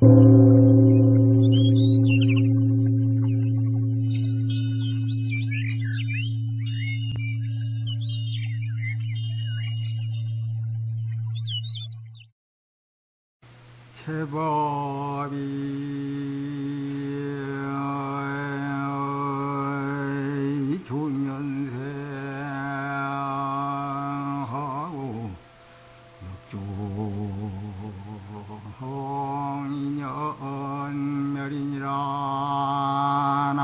제법이 중년생하고 육종인연멸이니라 나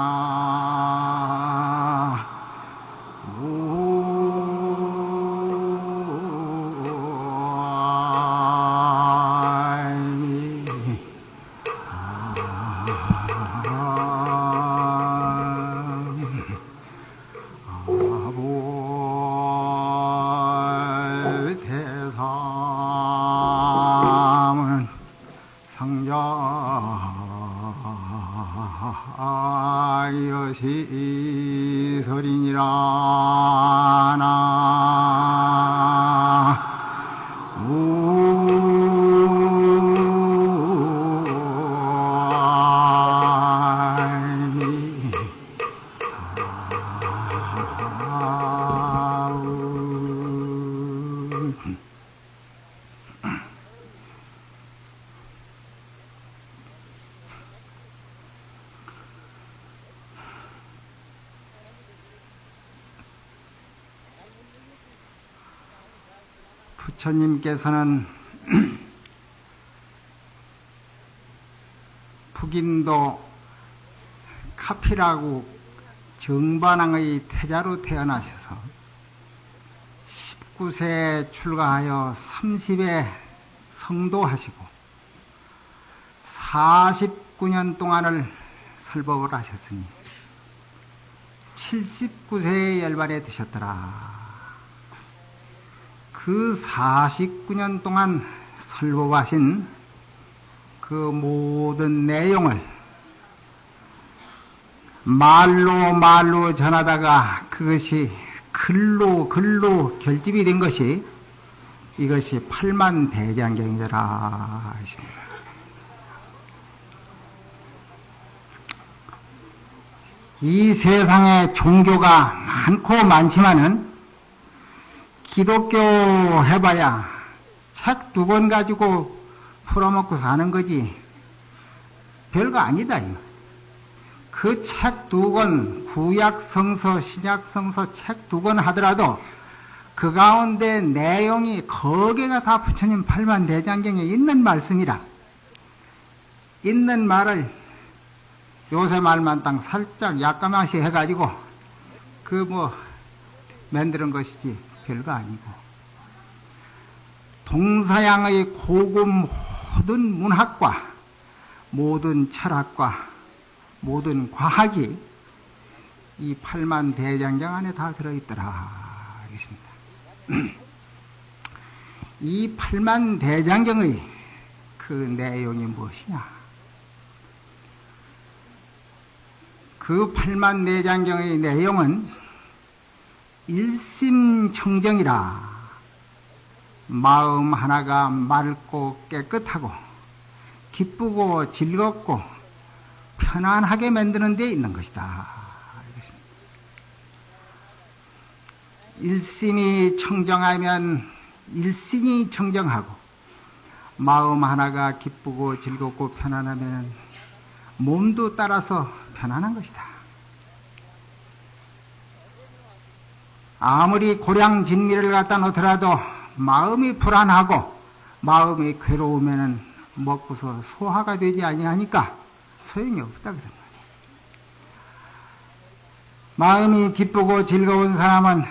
대삼은 상자여시설이니라 나 부처님께서는 북인도 카피라고 정반왕의 태자로 태어나셔서 19세에 출가하여 30에 성도하시고 49년 동안을 설법을 하셨으니 79세에 열반에 드셨더라. 그 49년 동안 설법하신 그 모든 내용을 말로 전하다가 그것이 글로 결집이 된 것이 이것이 팔만대장경이더라 하십니다. 이 세상에 종교가 많고 많지만은 기독교 해봐야 책 2권 가지고 풀어먹고 사는 거지 별거 아니다. 그 책 2권 구약성서 신약성서 책 2권 하더라도 그 가운데 내용이 거기가 다 부처님 팔만대장경에 있는 말씀이라. 있는 말을 요새 말만 딱 살짝 약간만씩 해가지고 만드는 것이지 별거 아니고 동서양의 고급 모든 문학과 모든 철학과 모든 과학이 이 팔만대장경 안에 다 들어있더라. 이 팔만대장경의 그 내용이 무엇이냐? 그 팔만대장경의 내용은 일심청정이라. 마음 하나가 맑고 깨끗하고 기쁘고 즐겁고 편안하게 만드는 데 있는 것이다. 일심이 청정하면 일心이 청정하고 마음 하나가 기쁘고 즐겁고 편안하면 몸도 따라서 편안한 것이다. 아무리 고량진미를 갖다 놓더라도 마음이 불안하고 마음이 괴로우면은 먹고서 소화가 되지 아니하니까 소용이 없다 그런 말이에요. 마음이 기쁘고 즐거운 사람은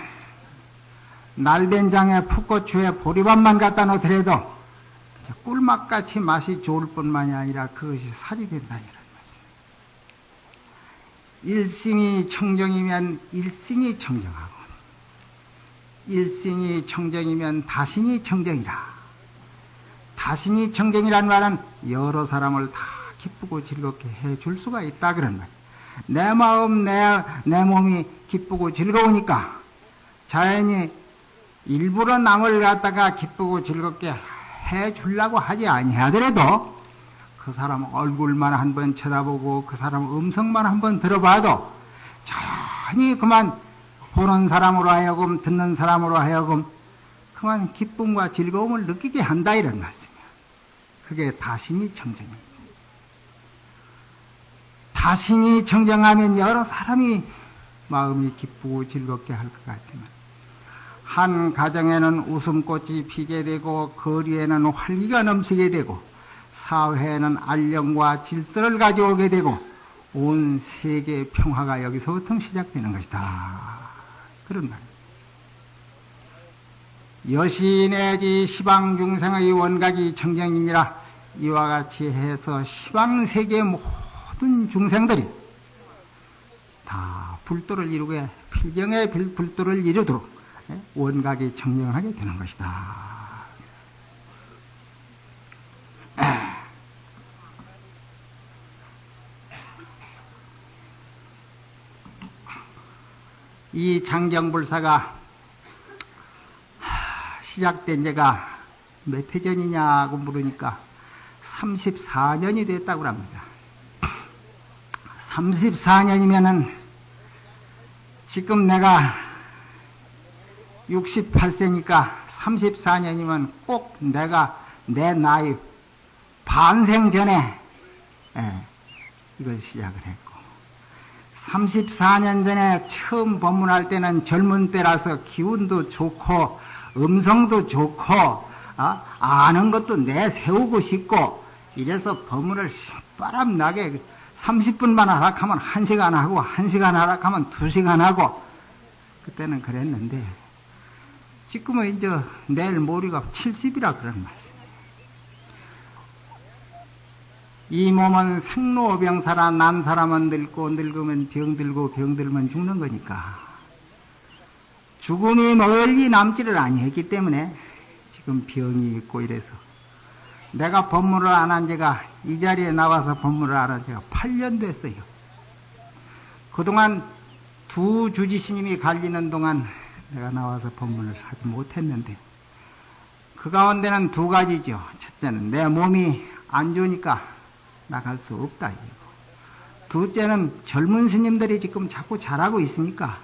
날된장에 풋고추에 보리밥만 갖다 놓더라도 꿀맛같이 맛이 좋을 뿐만이 아니라 그것이 살이 된다는 말이에요. 일심이 청정이면 일신이 청정하고 일신이 청정이면 다신이 청정이라. 다신이 청정이란 말은 여러 사람을 다 기쁘고 즐겁게 해줄 수가 있다 그런 말이에요. 내 마음 내 몸이 기쁘고 즐거우니까 자연히 일부러 남을 갖다가 기쁘고 즐겁게 해주려고 하지 아니하더라도 그 그 사람 얼굴만 한번 쳐다보고 그 사람 음성만 한번 들어봐도 자연히 그만 보는 사람으로 하여금 듣는 사람으로 하여금 그만 기쁨과 즐거움을 느끼게 한다 이런 말씀이야. 그게 다신이 청정입니다. 다신이 청정하면 여러 사람이 마음이 기쁘고 즐겁게 할 것 같지만 한 가정에는 웃음꽃이 피게 되고 거리에는 활기가 넘치게 되고 사회에는 안녕과 질서를 가져오게 되고 온 세계의 평화가 여기서부터 시작되는 것이다. 그런 말입니다. 여시 내지 시방중생의 원각이 청정이니라 이와 같이 해서 시방세계의 모든 중생들이 다 불도를 이루게 필경의 불도를 이루도록 원각이 청정하게 되는 것이다. 이 장정불사가 시작된 지가 몇 해 전이냐고 물으니까 34년이 됐다고 합니다. 34년이면은 지금 내가 68세니까 34년이면 꼭 내가 내 나이 반생 전에 이걸 시작을 했고 34년 전에 처음 법문할 때는 젊은 때라서 기운도 좋고 음성도 좋고 아는 것도 내세우고 싶고 이래서 법문을 신바람 나게 30분만 하락하면 1시간 하고 1시간 하락하면 2시간 하고 그때는 그랬는데 지금은 이제 내일 모레가 70이라 그런 말씀. 이 몸은 생로병사라 난 사람은 늙고 늙으면 병들고 병들면 죽는 거니까 죽음이 멀리 남지를 아니했기 때문에 지금 병이 있고 이래서 내가 법문을 안 한 지가 이 자리에 나와서 법문을 안 한 지가 8년 됐어요. 그동안 두 주지스님이 갈리는 동안 내가 나와서 법문을 하지 못했는데 그 가운데는 두 가지죠. 첫째는 내 몸이 안 좋으니까 나갈 수 없다. 둘째는 젊은 스님들이 지금 자꾸 잘하고 있으니까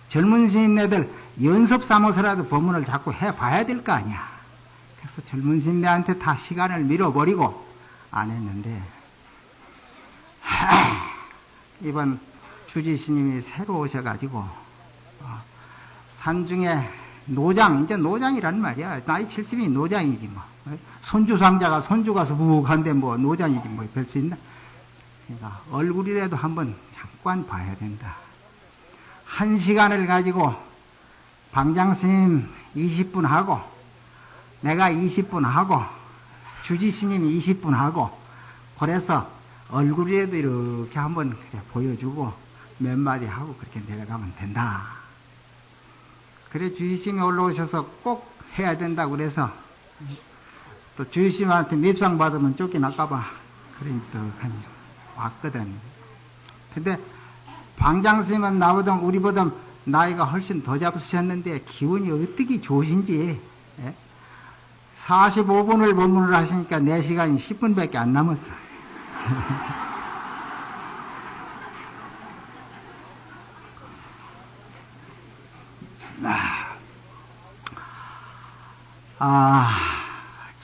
젊은 스님네들 연습 삼아서라도 법문을 자꾸 해봐야 될 거 아니야. 그래서 젊은 스님들한테 다 시간을 밀어버리고 안 했는데 이번 주지 스님이 새로 오셔가지고 산중에 노장, 이제 노장이란 말이야. 나이 70이 노장이지 뭐. 손주상자가 손주가 수북한데 뭐 노장이지 뭐 별 수 있나? 그러니까 얼굴이라도 한번 잠깐 봐야 된다. 1시간을 가지고 방장스님 20분 하고 내가 20분 하고 주지스님 20분 하고 그래서 얼굴이라도 이렇게 한번 보여주고 몇 마디 하고 그렇게 내려가면 된다. 그래 주지스님이 올라오셔서 꼭 해야 된다고 그래서 또 주지스님한테 밉상 받으면 쫓겨날까봐 그러니까 왔거든. 근데 방장스님은 나보다 우리보다 나이가 훨씬 더 잡수셨는데 기운이 어떻게 좋으신지 45분을 법문을 하시니까 내 시간이 10분밖에 안 남았어.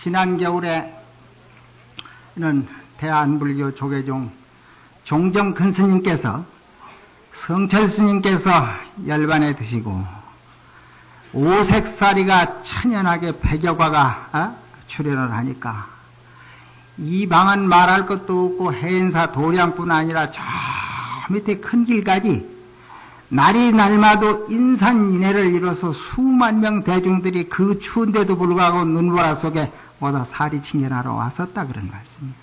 지난 겨울에는 대한불교 조계종 종정 큰 스님께서 성철 스님께서 열반에 드시고 오색사리가 천연하게 100여 과가 출연을 하니까 이 방은 말할 것도 없고 해인사 도량뿐 아니라 저 밑에 큰 길까지 날이 날마도 인산인해를 이뤄서 수만 명 대중들이 그 추운데도 불구하고 눈보라 속에 모두 사리 칭견하러 왔었다 그런 말씀이에요.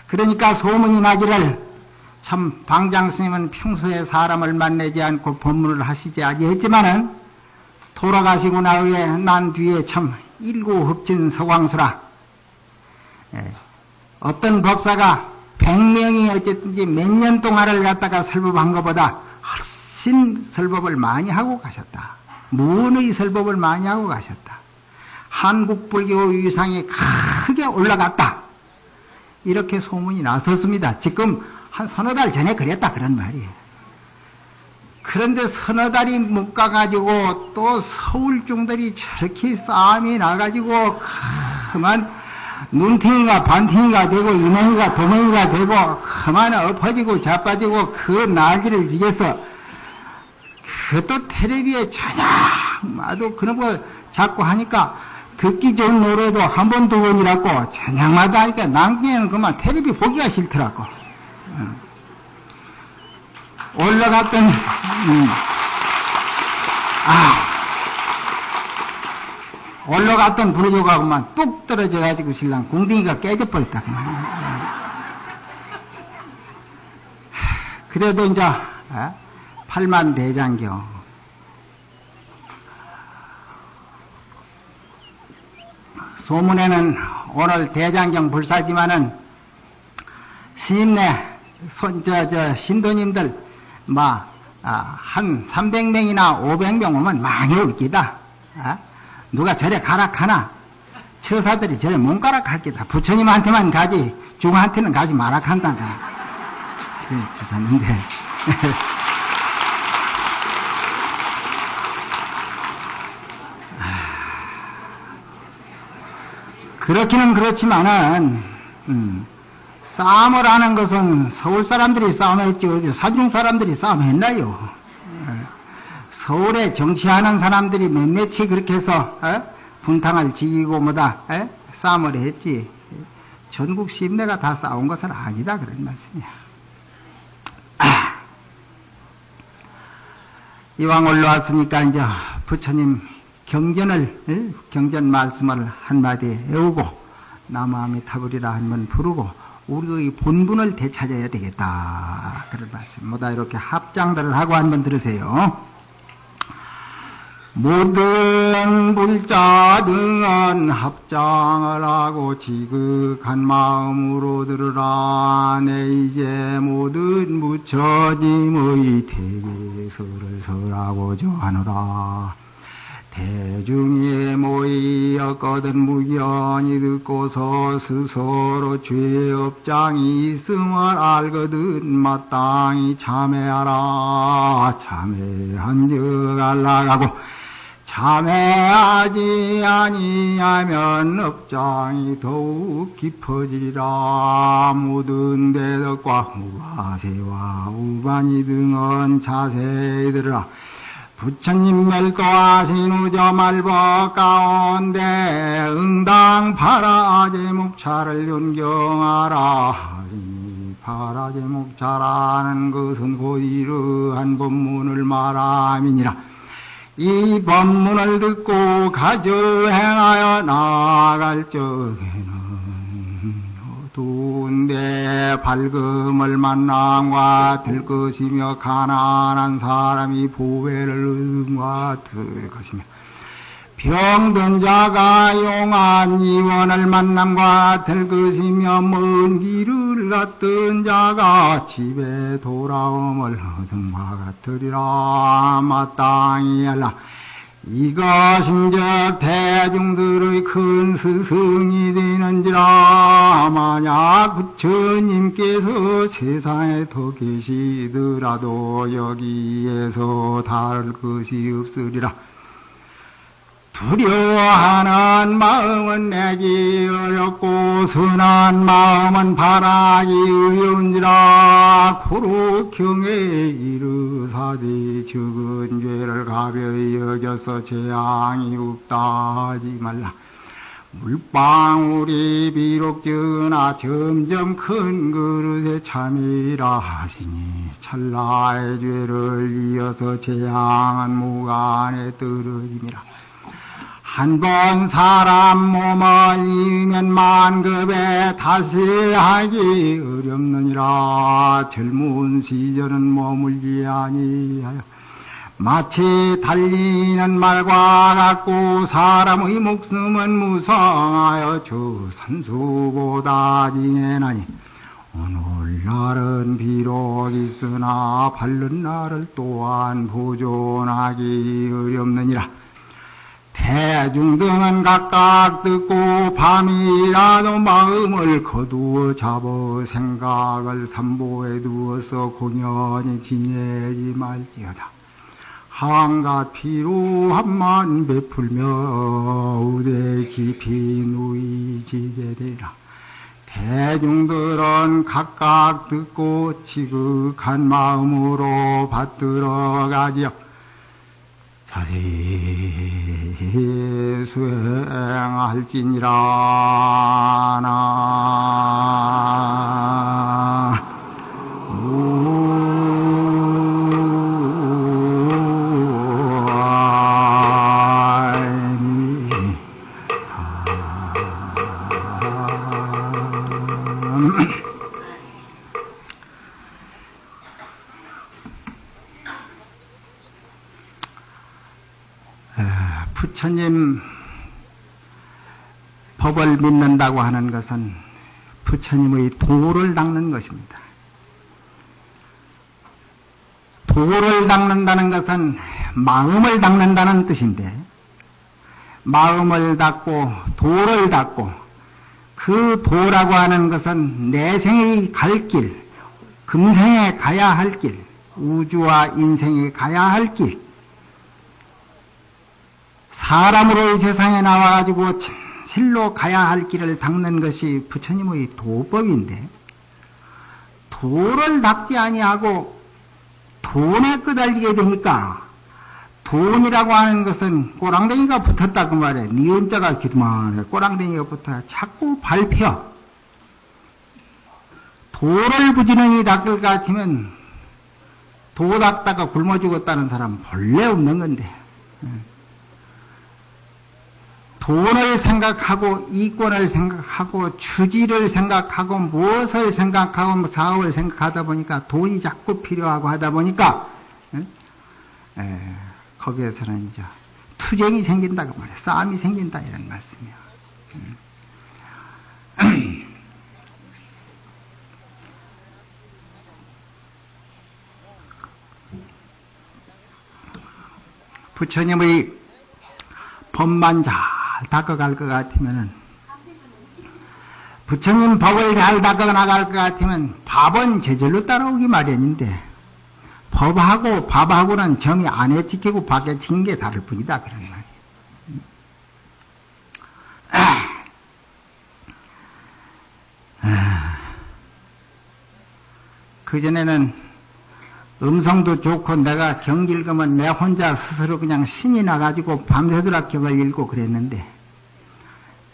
그러니까 소문이 나기를 참 방장스님은 평소에 사람을 만나지 않고 법문을 하시지 아니했지만은 돌아가시고 난 뒤에 참 일구흡진 서광수라 어떤 법사가 100명이 어쨌든지 몇 년 동안을 갖다가 설법한 것보다 훨씬 설법을 많이 하고 가셨다. 무언의 설법을 많이 하고 가셨다. 한국 불교 위상이 크게 올라갔다. 이렇게 소문이 났었습니다. 지금 한 서너 달 전에 그랬다 그런 말이에요. 그런데 서너 달이 못 가가지고 또 서울중들이 저렇게 싸움이 나가지고 그만 눈탱이가 반탱이가 되고 이맹이가 도맹이가 되고 그만 엎어지고 자빠지고 그 날개를 지겨서 그것도 텔레비에 저녁마다 그런 거 자꾸 하니까 듣기 좋은 노래도 한 번 두 번이라고 저녁마다 하니까 남기에는 그만 텔레비 보기가 싫더라고. 올라갔던 올라갔던 불교가 그만 뚝 떨어져가지고 신랑 궁둥이가 깨져버렸다. 그래도 이제 팔만 대장경 소문에는 오늘 대장경 불사지만은 스님네 신도님들 한 300명이나 500명 오면 많이 올기다. 누가 절에 가락하나? 처사들이 절에 못 가락할기다. 부처님한테만 가지, 중한테는 가지 마락한다. 그랬는데. 그렇기는 그렇지만은, 싸움을 하는 것은 서울 사람들이 싸움했죠. 사중 사람들이 싸움했나요? 서울에 정치하는 사람들이 몇몇이 그렇게 해서 분탕을 지기고 싸움을 했지. 전국 시민내가 다 싸운 것은 아니다 그런 말씀이야. 이왕 올라왔으니까 이제 부처님 경전 말씀을 한마디 외우고 나무아미타불이라 한번 부르고 우리의 본분을 되찾아야 되겠다 그런 말씀. 뭐다 이렇게 합장들을 하고 한번 들으세요. 모든 불자 등은 합장을 하고 지극한 마음으로 들으라. 내 이제 모든 부처님의 대개설을 설하고자 하노라. 대중에 모이었거든 무견이 듣고서 스스로 죄업장이 있음을 알거든 마땅히 참회하라. 참회한즉 안락하고 참회하지 아니하면 업장이 더욱 깊어지리라. 모든 대덕과 무가세와 우반이 등은 자세히 들으라. 부처님 멸거하신 우저 말법 가운데 응당 파라제목차를 윤경하라. 파라제목차라는 것은 곧 이러한 법문을 말함이니라. 이 법문을 듣고 가져 행하여 나아갈 적에는 어두운데 밝음을 만남과 들 것이며 가난한 사람이 보배를 얻음과 들 것이며 병든 자가 용한 이원을 만남과 들 것이며 먼 길을 갔던 자가 집에 돌아옴을 얻음과 같으리라. 마땅히 알라. 이것인즉 대중들의 큰 스승이 되는지라. 만약 부처님께서 세상에 더 계시더라도 여기에서 다를 것이 없으리라. 두려워하는 마음은 내기 어렵고 선한 마음은 바라기 어려운지라. 고로 경에 이르사되 적은 죄를 가벼이 여겨서 재앙이 없다 하지 말라. 물방울이 비록 적으나 점점 큰 그릇에 참이라 하시니 찰나의 죄를 이어서 재앙은 무간에 떨어짐이라. 한 번 사람 몸을 이으면 만급에 다시 하기 어렵느니라. 젊은 시절은 머물지 아니하여 마치 달리는 말과 같고 사람의 목숨은 무성하여 저 산수보다 징해나니 오늘날은 비록 있으나 바른 날을 또한 보존하기 어렵느니라. 대중등은 각각 듣고 밤이라도 마음을 거두어 잡어 생각을 삼보에 두어서 공연히 지내지 말지어다. 한갓 피로 한만 베풀며 우대 깊이 누이지게 되라. 대중들은 각각 듣고 지극한 마음으로 받들어가지요. 자리 수행할지니라. 부처님 법을 믿는다고 하는 것은 부처님의 도를 닦는 것입니다. 도를 닦는다는 것은 마음을 닦는다는 뜻인데, 마음을 닦고 도를 닦고, 그 도라고 하는 것은 내생의 갈 길, 금생에 가야 할 길, 우주와 인생에 가야 할 길, 사람으로 이 세상에 나와가지고 실로 가야 할 길을 닦는 것이 부처님의 도법인데, 도를 닦지 아니하고 돈에 끄달리게 되니까, 돈이라고 하는 것은 꼬랑댕이가 붙었다 그 말이야. 니은자가 기만해. 꼬랑댕이가 붙어야 자꾸 밟혀. 도를 부지런히 닦을 것 같으면 도 닦다가 굶어 죽었다는 사람 본래 없는 건데, 돈을 생각하고 이권을 생각하고 주지를 생각하고 무엇을 생각하고 사업을 생각하다 보니까 돈이 자꾸 필요하고 하다 보니까 거기에서는 이제 투쟁이 생긴다 그 말이야. 싸움이 생긴다 이런 말씀이야. 부처님의 법만 잘 닦아갈 것 같으면은, 부처님 법을 잘 닦아 나갈 것 같으면 밥은 제절로 따라오기 마련인데, 법하고 밥하고는 점이 안에 지키고 밖에 지킨 게 다를 뿐이다 그런 말이에요. 그전에는 음성도 좋고 내가 경 읽으면 내 혼자 스스로 그냥 신이 나가지고 밤새도록 경을 읽고 그랬는데,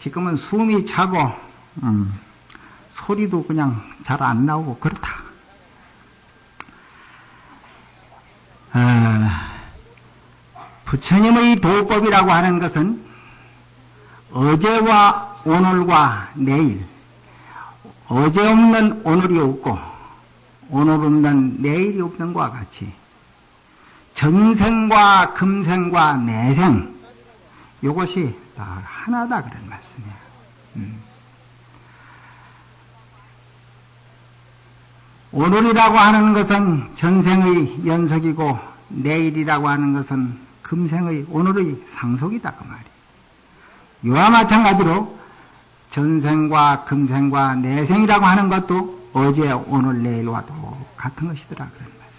지금은 숨이 차고 소리도 그냥 잘 안 나오고 그렇다. 부처님의 도법이라고 하는 것은 어제와 오늘과 내일, 어제 없는 오늘이 없고 오늘 없는 내일이 없는 것과 같이 전생과 금생과 내생, 이것이 다 하나다 그런 말씀이에요. 오늘이라고 하는 것은 전생의 연속이고 내일이라고 하는 것은 금생의 오늘의 상속이다 그 말이에요. 이와 마찬가지로 전생과 금생과 내생이라고 하는 것도 어제 오늘 내일과도 같은 것이더라 그런 말씀.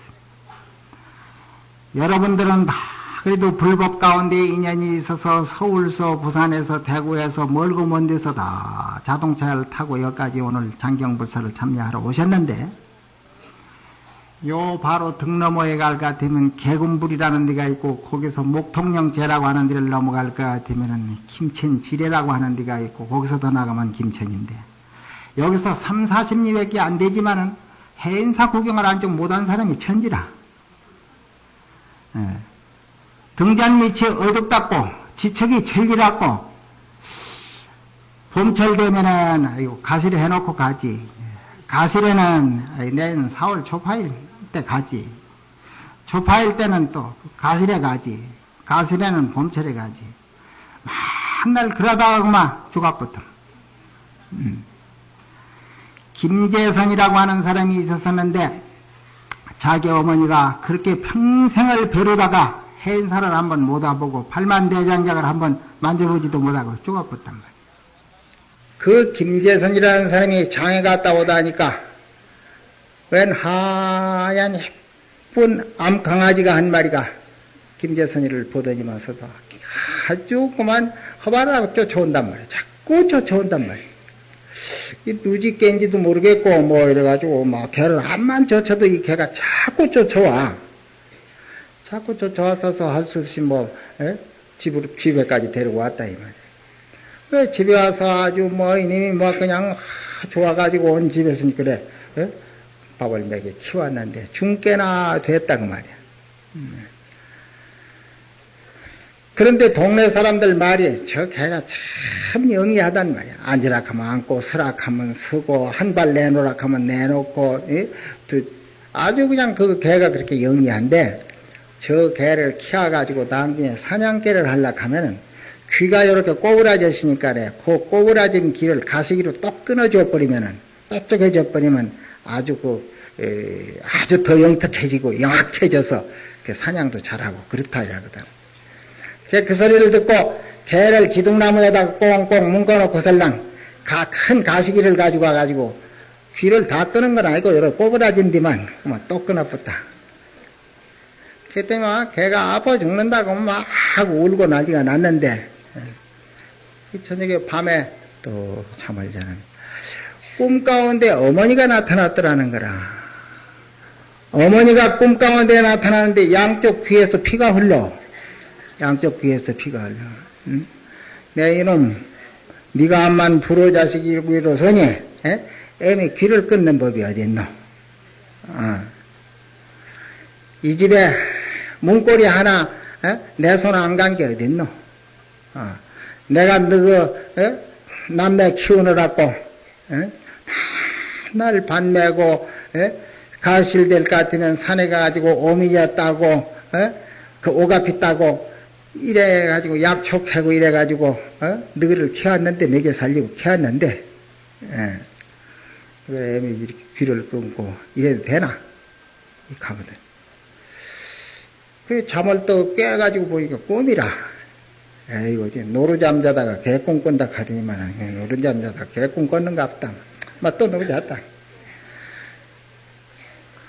여러분들은 다 그래도 불법 가운데 인연이 있어서 서울서 부산에서 대구에서 멀고 먼 데서 다 자동차를 타고 여기까지 오늘 장경불사를 참여하러 오셨는데, 요 바로 등 넘어에 갈 것 같으면 개군불이라는 데가 있고, 거기서 목통령제라고 하는 데를 넘어갈 것 같으면 김천지례라고 하는 데가 있고, 거기서 더 나가면 김천인데, 여기서 3, 40리밖에 안 되지만은 해인사 구경을 한적 못한 사람이 천지라. 등잔 밑이 어둡다고 지척이 철기라고 봄철 되면은 가시를 해놓고 가지. 가시래는 내년 4월 초파일 때 가지. 초파일 때는 또 가시래 가지. 가시래는 봄철에 가지. 맨날 그러다가 그만 죽었거든. 김재선이라고 하는 사람이 있었었는데, 자기 어머니가 그렇게 평생을 벼르다가 해인사를 한번 못 와보고 팔만대장작을 한번 만져보지도 못하고 죽어버렸단 말이야. 그 김재선이라는 사람이 장에 갔다 오다니까 웬 하얀 예쁜 암강아지가 한 마리가 김재선이를 보더니면서도 아주 그만 허발하고 쫓아온단 말이야. 자꾸 쫓아온단 말이야. 이 누지개인지도 모르겠고 뭐 이래가지고 막 개를 암만 쫓아도 이 개가 자꾸 쫓아와. 자꾸 쫓아와서 할 수 없이 뭐 집에까지 데리고 왔다 이 말이야. 그 집에 와서 아주 뭐 이님이 뭐 그냥 좋아가지고 온 집에서는 그래 밥을 먹여 키웠는데 중깨나 됐다 그 말이야. 그런데 동네 사람들 말이 저 개가 참 영리하단 말이야. 앉으라하면 앉고 서라하면 서고 한 발 내놓으라하면 내놓고 아주 그냥 그 개가 그렇게 영리한데 저 개를 키워가지고 나중에 사냥개를 하려고 하면은 귀가 이렇게 꼬부라졌으니까 그 꼬부라진 귀를 가시기로 똑 끊어줘 버리면은 똑똑해져 버리면 아주 아주 더 영특해지고 영악해져서 사냥도 잘하고 그렇다 이러거든. 그 소리를 듣고 개를 기둥나무에다가 꽁꽁 묶어놓고설랑 큰 가시기를 가지고 와가지고 귀를 다 끄는 건 아니고 이렇게 꼬부라진 뒤만 또 끊어붙다. 그랬더니 막 개가 아파 죽는다고 막 하고 울고 난리가 났는데 저녁에 밤에 또 잠을 자는 꿈 가운데 어머니가 나타났더라는 거라. 어머니가 꿈 가운데 나타나는데 양쪽 귀에서 피가 흘러. 양쪽 귀에서 피가 흘러. 응? 내 이놈 네가 암만 불호 자식이로서니 애미 귀를 끊는 법이 어딨노. 이 집에 문고리 하나 내 손 안 간 게 어딨노. 내가 너 남매 키우느라고 날 반매고 가실될 것 같으면 산에 가가지고 오미졌다고 그 오가피 따고 이래가지고 약초캐고 이래가지고 너희를 키웠는데 먹여 살리고 키웠는데 그래 이렇게 귀를 끊고 이래도 되나? 이렇게 하거든. 그 잠을 또 깨가지고 보니까 꿈이라. 에이고, 노루잠 자다가 개꿈 꾼다 하더니만, 노루잠 자다가 개꿈 꿨는가 보다. 막 또 노루잤다.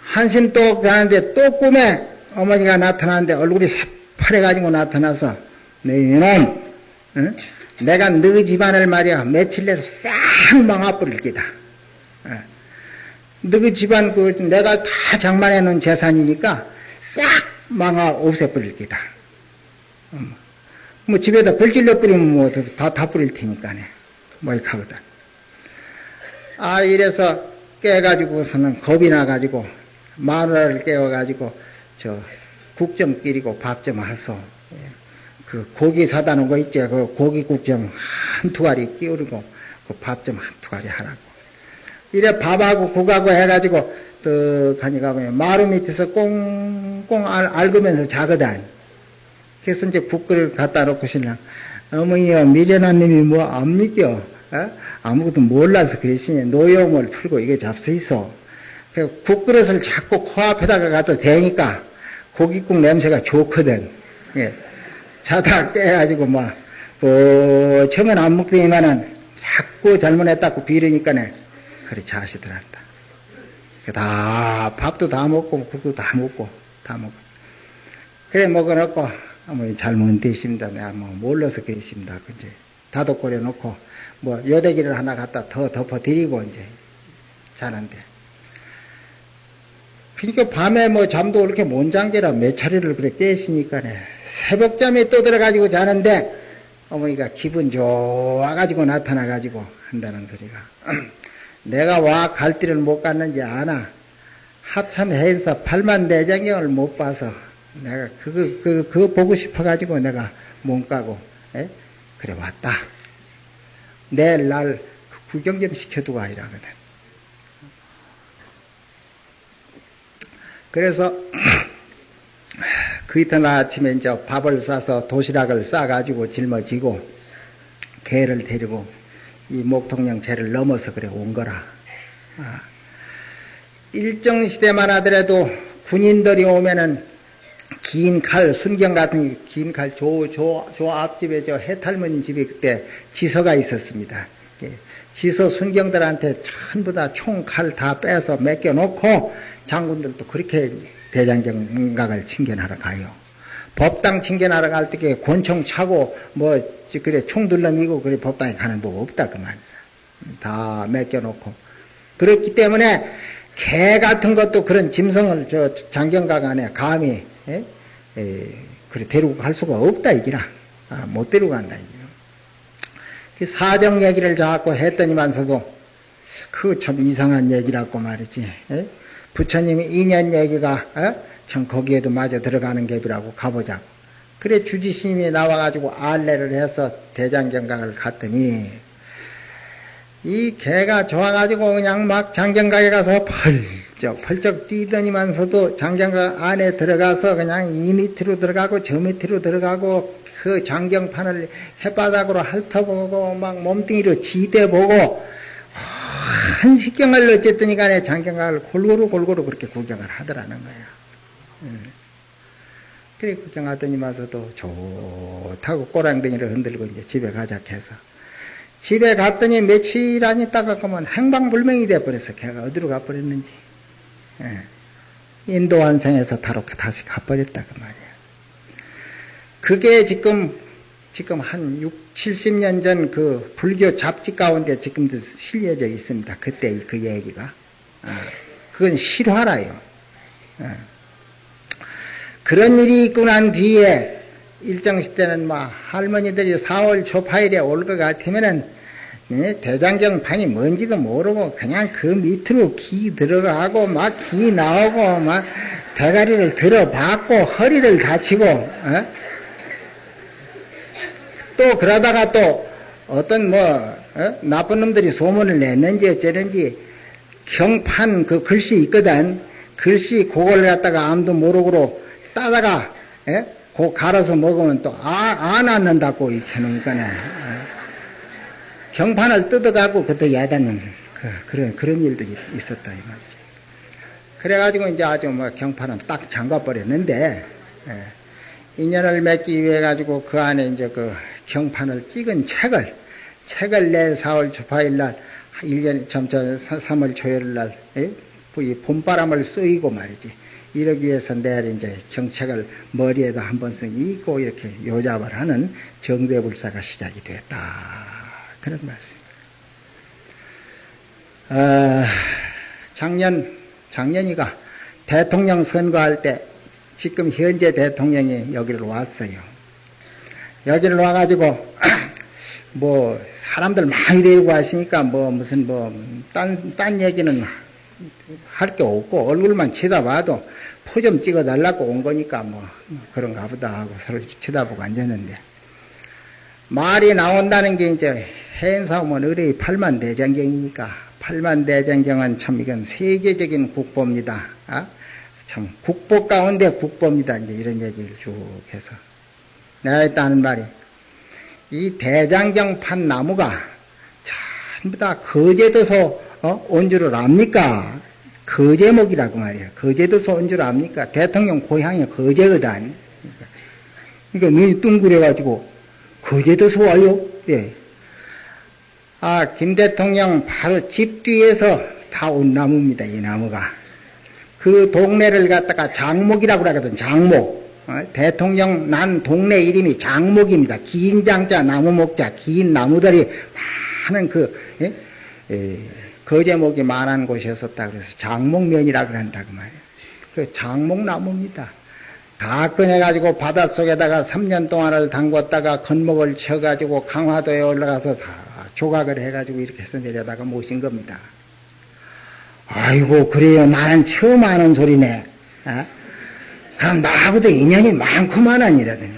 한심 또 가는데 또 꿈에 어머니가 나타나는데 얼굴이 새파래가지고 나타나서, 네, 이놈, 응? 내가 너 집안을 말이야, 며칠 내로 싹 망아버릴 기다. 너 집안 내가 다 장만해 놓은 재산이니까 싹 망아 없애버릴 기다. 뭐 집에다 불질러 뿌리면 뭐 다 뿌릴 테니까네. 뭐 이렇게 하거든. 이래서 깨가지고서는 겁이 나가지고 마누라를 깨워가지고 저 국점 끼리고 밥 좀 하소. 그 고기 사다 놓은 거 있지. 그 고기 국점 한 투가리 끼우르고 그 밥 좀 한 투가리 하라고. 이래 밥하고 국하고 해가지고 떡하니 가보면 마루 밑에서 꽁꽁 앓으면서 자거든. 그래서 이제 국그릇 갖다 놓고 신랑 어머니요 미련한님이 뭐 안 믿겨? 아무것도 몰라서 그랬으니 노여움을 풀고 이게 잡수있어. 국그릇을 자꾸 코앞에다가 갖다 대니까 고깃국 냄새가 좋거든. 예. 자다 깨가지고 막 처음엔 안 먹더니만은 자꾸 잘못했다고 비르니까네 그래 자시더란다. 다 밥도 다 먹고 국도 다 먹고 그래 먹어놓고 어머니 잘못되십니다. 내가 뭐 몰라서 그랬습니다. 이제 다독거려 놓고 뭐 여대기를 하나 갖다 더 덮어드리고 이제 자는데. 그러니까 밤에 뭐 잠도 그렇게 못 잔게라 몇 차례를 그래 깨시니까네 새벽잠에 또 들어가지고 자는데 어머니가 기분 좋아가지고 나타나가지고 한다는 소리가 내가 와 갈 길을 못 갔는지 아나 합참 해서 8만대장경을 못 봐서 내가 그거 보고 싶어가지고 내가 못 가고 그래 왔다. 내일 날 구경 좀 시켜두고 이러거든. 그래서 그 이튿날 아침에 이제 밥을 싸서 도시락을 싸가지고 짊어지고 개를 데리고 이 목통령 제를 넘어서 그래 온 거라. 일정 시대만 하더라도 군인들이 오면은 긴 칼, 순경 같은 긴 칼, 조 앞집에 저 해탈문 집에 그때 지서가 있었습니다. 지서 순경들한테 전부 다 총 칼 다 빼서 맡겨놓고 장군들도 그렇게 대장정각을 칭견하러 가요. 법당 칭견하러 갈 때 권총 차고 그래 총 들러미고 그래 법당에 가는 법 없다 그 말이야. 다 맡겨놓고 그렇기 때문에 개 같은 것도 그런 짐승을 저 장경각 안에 감히 그래 데리고 갈 수가 없다 이기라. 못 데리고 간다 이기라. 그 사정 얘기를 자꾸 했더니만서도 그 참 이상한 얘기라고 말이지. 부처님이 인연 얘기가 참 거기에도 마저 들어가는 갭이라고 가보자고. 그래 주지스님이 나와가지고 안내를 해서 대장경각을 갔더니 이 개가 좋아가지고 그냥 막 장경각에 가서 펄쩍 뛰더니만서도 장경각 안에 들어가서 그냥 이 밑으로 들어가고 저 밑으로 들어가고 그 장경판을 햇바닥으로 핥아보고 막 몸뚱이로 지대보고 한식경을 어쨌더니 간에 장경각을 골고루 그렇게 구경을 하더라는 거야. 그래 구경하더니만서도 좋다고 꼬랑댕이를 흔들고 이제 집에 가자 해서 집에 갔더니 며칠 안 있다가 그러면 행방불명이 돼버려서 걔가 어디로 가버렸는지. 인도완생에서 다시 가버렸다 그 말이야. 그게 지금 한 70년 전 그 불교 잡지 가운데 지금도 실려져 있습니다. 그때 그 얘기가. 그건 실화라요. 그런 일이 있고 난 뒤에 일정시 때는 막 할머니들이 4월 초파일에 올 것 같으면은 대장경판이 뭔지도 모르고 그냥 그 밑으로 기 들어가고 막 기 나오고 막 대가리를 들어박고 허리를 다치고 또 그러다가 또 어떤 나쁜 놈들이 소문을 냈는지 어쩌는지 경판 그 글씨 있거든. 글씨 그걸 갖다가 아무도 모르고 따다가 고 갈아서 먹으면 또 안 낳는다고 이렇게 하니까네. 경판을 뜯어가고 그때 야단은 그런 일들이 있었다 이 말이지. 그래가지고 이제 아주 경판은 딱 잠가버렸는데 인연을 맺기 위해 가지고 그 안에 이제 그 경판을 찍은 책을 내 4월 초파일 날 1년 점차 3월 초열 날 이 봄바람을 쏘이고 말이지. 이러기 위해서 내일 이제 경책을 머리에다 한 번씩 입고 이렇게 요잡을 하는 정대불사가 시작이 됐다. 그런 말씀. 작년이가 대통령 선거할 때 지금 현재 대통령이 여기를 왔어요. 여기를 와가지고 사람들 많이 데리고 왔으니까 무슨 딴 얘기는 할 게 없고 얼굴만 쳐다봐도 포 좀 찍어달라고 온 거니까 그런가 보다 하고 서로 쳐다보고 앉았는데 말이 나온다는 게 이제 행사오면 의뢰의 팔만대장경이니까 팔만대장경은 참 이건 세계적인 국보입니다. 참 국보 가운데 국보입니다. 이제 이런 얘기를 쭉 해서 내가 했다는 말이 이 대장경판 나무가 전부 다 거제도서 온 줄을 압니까? 거제목이라고 말이야. 거제도서 온 줄 압니까? 대통령 고향이 거제거든. 그러니까 눈이 뚱그려가지고 거제도서 와요? 예. 김 대통령 바로 집 뒤에서 다 온 나무입니다. 이 나무가. 그 동네를 갖다가 장목이라고 그러거든. 장목. 대통령 난 동네 이름이 장목입니다. 긴 장자 나무 목자 긴 나무들이 많은 거제목이 많은 곳이었었다. 그래서 장목면이라고 한다고 말이에요. 그 장목나무입니다. 다 꺼내가지고 바닷속에다가 3년 동안을 담궜다가 건목을 쳐가지고 강화도에 올라가서 다 조각을 해가지고 이렇게 해서 내려다가 모신 겁니다. 아이고 그래요. 나는 처음 아는 소리네. 그럼 나하고도 인연이 많구만한 이러더니.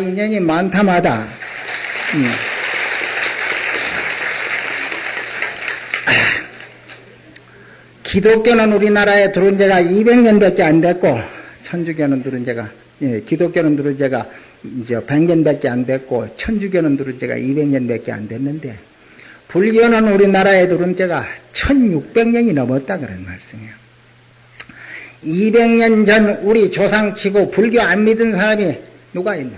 인연이 많다마다 기독교는 우리나라에 들어온 지가 200년밖에 안 됐고, 천주교는 들어온 지가, 기독교는 들어온 지가 이제 100년밖에 안 됐고, 천주교는 들어온 지가 200년밖에 안 됐는데, 불교는 우리나라에 들어온 지가 1600년이 넘었다 그런 말씀이에요. 200년 전 우리 조상치고 불교 안 믿은 사람이 누가 있나?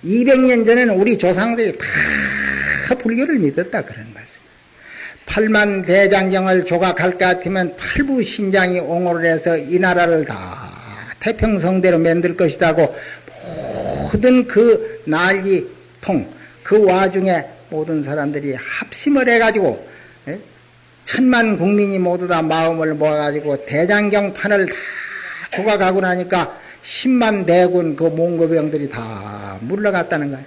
200년 전에는 우리 조상들이 다 불교를 믿었다 그런 말씀. 8만 대장경을 조각할 것 같으면 8부 신장이 옹호를 해서 이 나라를 다 태평성대로 만들 것이다고 모든 그 난리통 그 와중에 모든 사람들이 합심을 해가지고 1000만 국민이 모두 다 마음을 모아가지고 대장경판을 다 조각하고 나니까 10만 대군 그 몽고병들이 다 물러갔다는 거예요.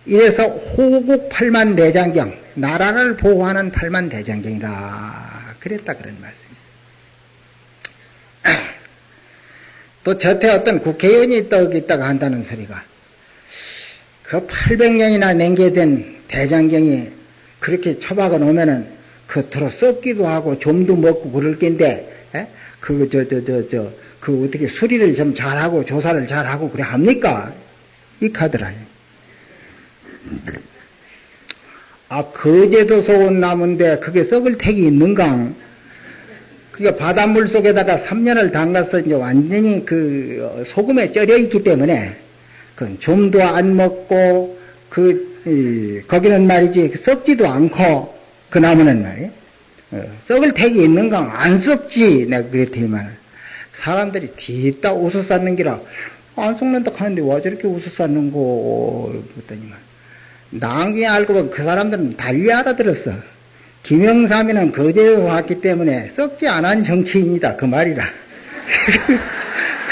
이래서 호국 8만 대장경, 나라를 보호하는 8만 대장경이다. 그랬다 그런 말씀이에요. 또 저태 어떤 국회의원이 떡 있다가 한다는 소리가 그 800년이나 냉개된 대장경이 그렇게 처박아 놓으면은 겉으로 썩기도 하고 좀도 먹고 그럴 낀데 그 어떻게 수리를 좀 잘하고 조사를 잘하고 그래 합니까? 이 카드라요. 거제도서 온 나무인데 그게 썩을 택이 있는가? 그게 바닷물 속에다가 3년을 담가서 이제 완전히 그 소금에 쩔여 있기 때문에 그 좀도 안 먹고 거기는 말이지 썩지도 않고 그 나무는 말이에요. 썩을 택이 있는가? 안 썩지. 내가 그랬더니만 사람들이 뒤따 웃어 쌓는 기라 안 썩는다 하는데 왜 저렇게 웃어 쌓는고 그랬더니만 나중에 알고 보면 그 사람들은 달리 알아들었어. 김영삼이는 거제에서 왔기 때문에 썩지 않은 정치인이다 그 말이라.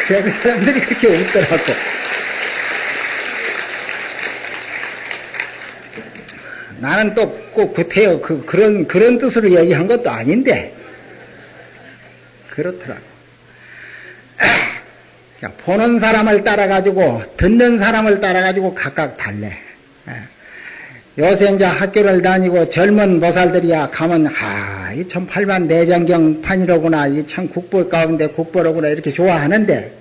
그래 그 사람들이 그렇게 웃더라고. 나는 또 꼭 그태요 그런 뜻으로 얘기한 것도 아닌데 그렇더라고. 보는 사람을 따라가지고 듣는 사람을 따라가지고 각각 달래. 요새 이제 학교를 다니고 젊은 보살들이야 가면 이 참 8만 대장경 판이로구나 이 참 국보 가운데 국보로구나 이렇게 좋아하는데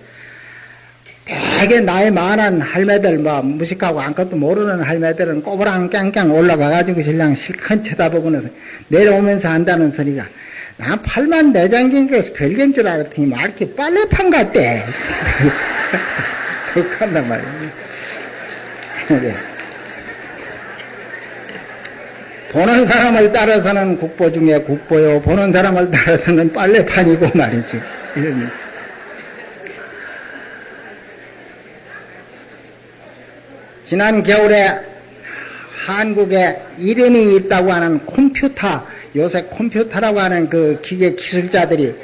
되게 나이 많은 할매들 뭐 무식하고 아무것도 모르는 할매들은 꼬부랑 깡깡 올라가가지고 신랑 실컷 쳐다보고는 내려오면서 한다는 소리가 난 8만 대장경에서 별개인 줄 알았더니 막 이렇게 빨래판 같대. 그렇단 말이야. 보는 사람을 따라서는 국보 중에 국보요, 보는 사람을 따라서는 빨래판이고 말이지. 이런. 지난 겨울에 한국에 이름이 있다고 하는 컴퓨터, 요새 컴퓨터라고 하는 그 기계 기술자들이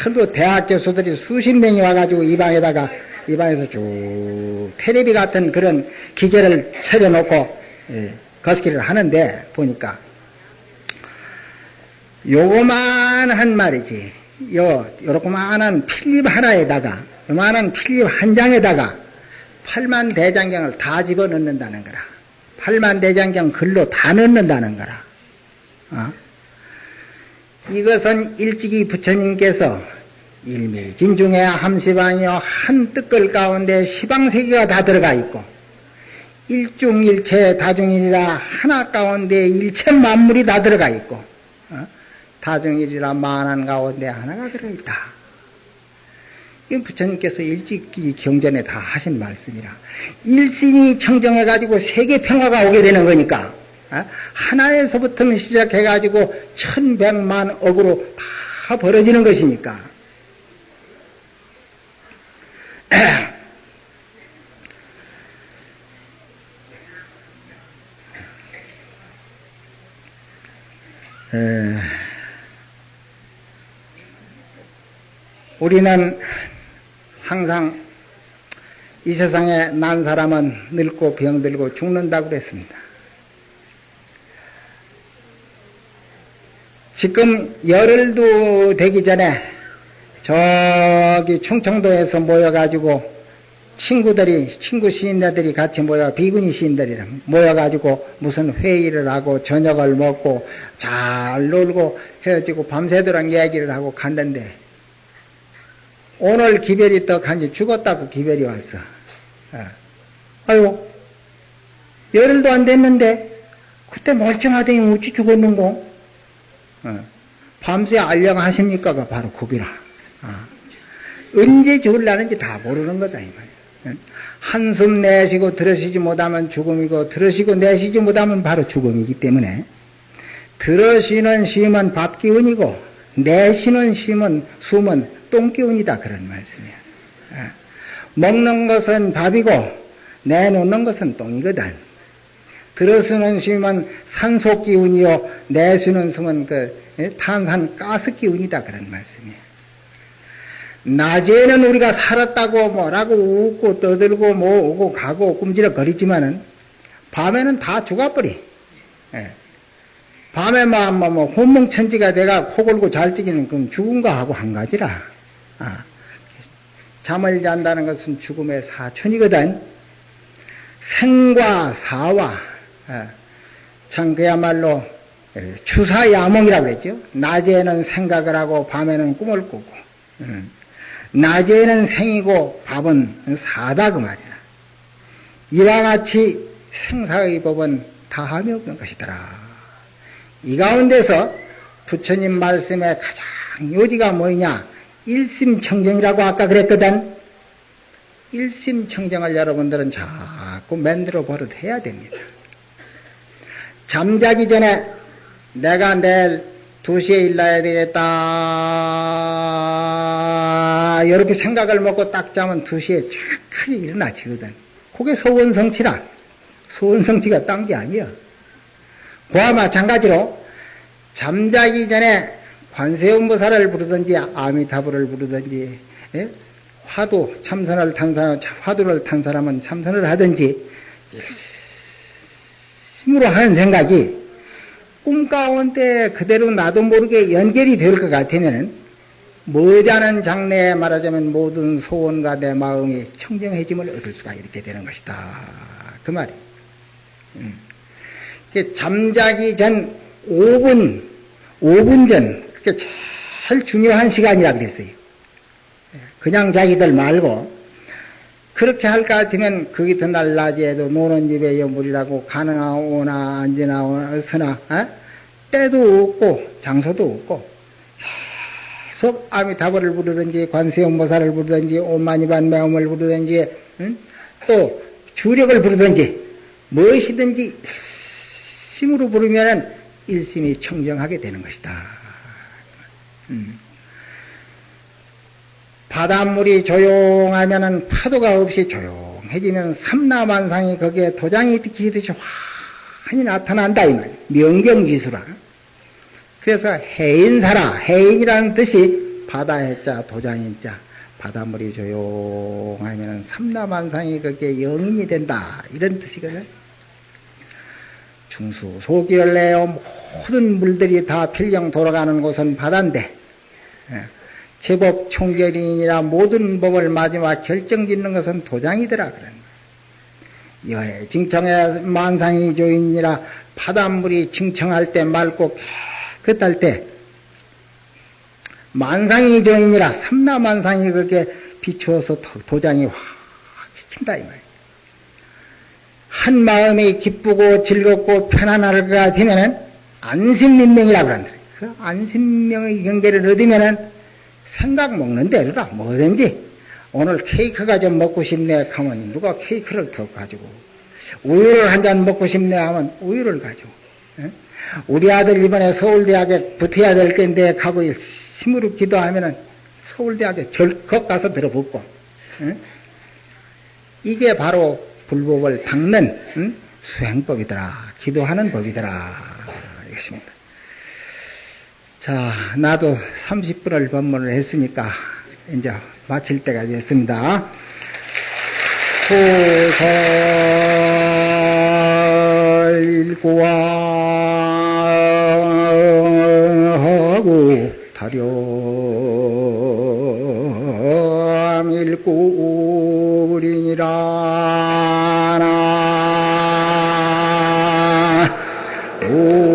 전부 대학 교수들이 수십 명이 와가지고 이 방에서 쭉 테레비 같은 그런 기계를 차려놓고 거스기를 하는데 보니까 요만한 말이지 요렇게만한 필립 하나에다가 요만한 필립 한 장에다가 8만 대장경을 다 집어넣는다는 거라. 8만 대장경 글로 다 넣는다는 거라. 이것은 일찍이 부처님께서 일미진중에 함시방이요 한 뜨끌 가운데 시방세계가 다 들어가 있고 일중일체 다중일이라 하나 가운데 일체 만물이 다 들어가 있고 다중일이라 만한 가운데 하나가 들어있다. 이 부처님께서 일찍이 경전에 다 하신 말씀이라. 일신이 청정해가지고 세계 평화가 오게 되는 거니까 하나에서부터 시작해가지고 1100만 억으로 다 벌어지는 것이니까 우리는 항상 이 세상에 난 사람은 늙고 병들고 죽는다고 그랬습니다. 지금 열흘도 되기 전에 저기 충청도에서 모여가지고 친구 시인들이 같이 비구니 시인들이랑 모여가지고 무슨 회의를 하고 저녁을 먹고 잘 놀고 헤어지고 밤새도록 이야기를 하고 갔는데 오늘 기별이 떡하니 죽었다고 기별이 왔어. 아유, 열흘도 안 됐는데 그때 멀쩡하더니 어찌 죽었는고? 밤새 알령하십니까가 바로 그기라. 언제 죽을라는지 다 모르는 거다, 이 말이야. 한숨 내쉬고 들으시지 못하면 죽음이고, 들으시고 내쉬지 못하면 바로 죽음이기 때문에, 들으시는 쉼은 밥기운이고, 내쉬는 숨은 똥기운이다, 그런 말씀이야. 먹는 것은 밥이고, 내놓는 것은 똥이거든. 들어쓰는 쉼은 산소기운이요, 내쉬는 숨은 탄산가스기운이다, 그런 말씀이야. 낮에는 우리가 살았다고 뭐라고 웃고 떠들고 뭐 오고 가고 꿈지럭거리지만은 밤에는 다 죽어버리. 예. 밤에 뭐 혼몽천지가 내가 코 골고 잘 뛰기는 그럼 죽은 거 하고 한 가지라. 잠을 잔다는 것은 죽음의 사촌이거든. 생과 사와 참 그야말로 추사야몽이라고 그랬죠. 낮에는 생각을 하고 밤에는 꿈을 꾸고 낮에는 생이고 밤은 사다 그 말이야. 이와 같이 생사의 법은 다함이 없는 것이더라. 이 가운데서 부처님 말씀의 가장 요지가 뭐냐? 일심청정이라고 아까 그랬거든. 일심청정을 여러분들은 자꾸 만들어 버릇해야 됩니다. 잠자기 전에 내가 내일 2시에 일어나야 되겠다 이렇게 생각을 먹고 딱 자면 2시에 착하게 일어나지거든. 그게 소원성취라. 소원성취가 딴 게 아니야. 그와 마찬가지로 잠자기 전에 관세음보살을 부르든지 아미타불을 부르든지 화두 참선을 탄 사람, 화두를 탄 사람은 참선을 하든지 힘으로 하는 생각이 꿈 가운데 그대로 나도 모르게 연결이 될 것 같으면 머지않은 장래에 말하자면 모든 소원과 내 마음이 청정해짐을 얻을 수가 이렇게 되는 것이다. 그 말이에요. 잠자기 전 5분 전 그게 제일 중요한 시간이라 그랬어요. 그냥 자기들 말고 그렇게 할 것 같으면 거기서 날 낮에도 노는 집에 여물이라고 가능하오나 앉으나 서나 때도 없고 장소도 없고 계속 아미타불을 부르든지 관세음보살을 부르든지 오만이반 매음을 부르든지 또 주력을 부르든지 무엇이든지 심으로 부르면은 일심이 청정하게 되는 것이다. 바닷물이 조용하면은 파도가 없이 조용해지면 삼라만상이 거기에 도장이 비치듯이 환히 나타난다 이 말. 명경지수라. 그래서 해인사라. 해인이라는 뜻이 바다해자 도장인자. 바닷물이 조용하면은 삼라만상이 거기에 영인이 된다 이런 뜻이거든. 중수 소기를 내어 모든 물들이 다 필경 돌아가는 곳은 바다인데 제법 총결이니라 모든 법을 마지막 결정짓는 것은 도장이더라 그런 거예요. 여해 징청의 만상이 조인이라 바닷물이 징청할 때 맑고 깨끗할 때 만상이 조인이라 삼라만상이 그렇게 비추어서 도장이 확 비친다 이 말이에요. 한 마음이 기쁘고 즐겁고 편안할 것 같으면은 안심민명이라고 그런다. 그 안심명의 경계를 얻으면은 생각 먹는 대로라. 뭐든지 오늘 케이크가 좀 먹고 싶네 하면 누가 케이크를 더 가지고 우유를 한 잔 먹고 싶네 하면 우유를 가지고 우리 아들 이번에 서울대학에 붙어야 될 텐데 가고 심으로 기도하면은 서울대학에 절컥 가서 들어붙고 이게 바로 불법을 닦는 수행법이더라. 기도하는 법이더라. 이것입니다. 자, 나도 30분을 법문을 했으니까 이제 마칠 때가 됐습니다. 소설 읽고와 하고 타령 읽고 우리니라 오